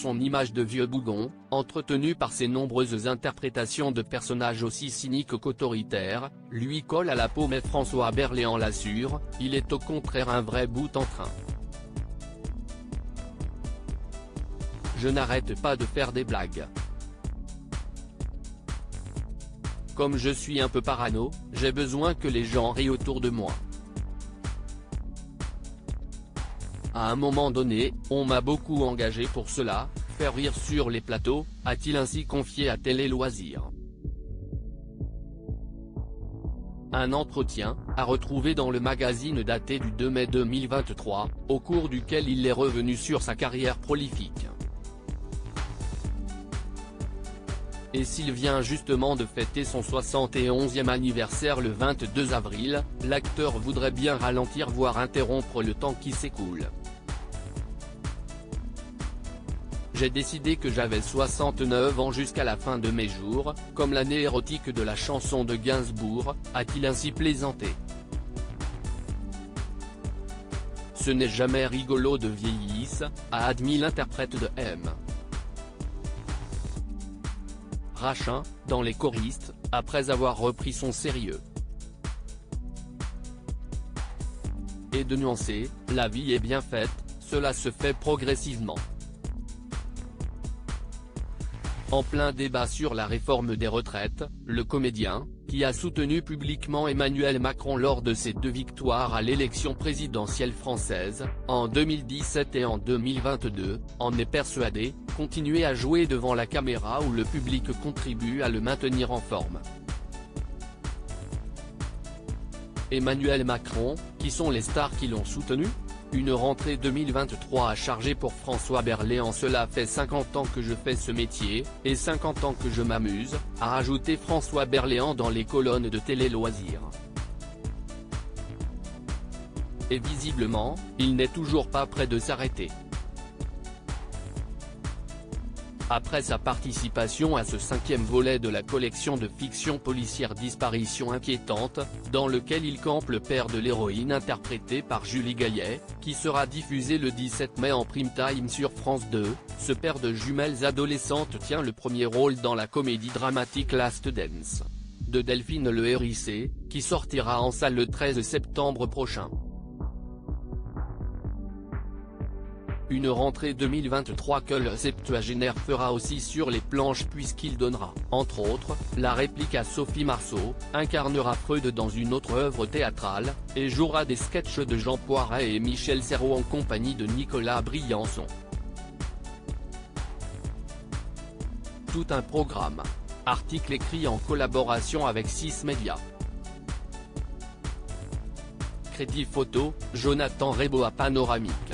son image de vieux bougon, entretenu par ses nombreuses interprétations de personnages aussi cyniques qu'autoritaires, lui colle à la peau, mais François Berléand l'assure, il est au contraire un vrai bout en train. Je n'arrête pas de faire des blagues. Comme je suis un peu parano, j'ai besoin que les gens rient autour de moi. À un moment donné, on m'a beaucoup engagé pour cela, faire rire sur les plateaux, a-t-il ainsi confié à Télé Loisirs. Un entretien, à retrouver dans le magazine daté du 2 mai 2023, au cours duquel il est revenu sur sa carrière prolifique. Et s'il vient justement de fêter son 71e anniversaire le 22 avril, l'acteur voudrait bien ralentir voire interrompre le temps qui s'écoule. J'ai décidé que j'avais 69 ans jusqu'à la fin de mes jours, comme l'année érotique de la chanson de Gainsbourg, a-t-il ainsi plaisanté. Ce n'est jamais rigolo de vieillir, a admis l'interprète de M. Rachin, dans Les choristes, après avoir repris son sérieux. Et de nuancer, la vie est bien faite, cela se fait progressivement. En plein débat sur la réforme des retraites, le comédien, qui a soutenu publiquement Emmanuel Macron lors de ses 2 victoires à l'élection présidentielle française, en 2017 et en 2022, en est persuadé, continuer à jouer devant la caméra où le public contribue à le maintenir en forme. Emmanuel Macron, qui sont les stars qui l'ont soutenu ? Une rentrée 2023 à charger pour François Berléand. Cela fait 50 ans que je fais ce métier, et 50 ans que je m'amuse, a rajouté François Berléand dans les colonnes de Télé Loisirs. Et visiblement, il n'est toujours pas prêt de s'arrêter. Après sa participation à ce 5e volet de la collection de fiction policière Disparition inquiétante, dans lequel il campe le père de l'héroïne interprété par Julie Gaillet, qui sera diffusé le 17 mai en prime time sur France 2, ce père de jumelles adolescentes tient le premier rôle dans la comédie dramatique Last Dance, de Delphine Le Hérissé, qui sortira en salle le 13 septembre prochain. Une rentrée 2023 que le septuagénaire fera aussi sur les planches puisqu'il donnera, entre autres, la réplique à Sophie Marceau, incarnera Freud dans une autre œuvre théâtrale, et jouera des sketchs de Jean Poiret et Michel Serrault en compagnie de Nicolas Briançon. Tout un programme. Article écrit en collaboration avec 6 médias. Crédit photo, Jonathan Reboa Panoramique.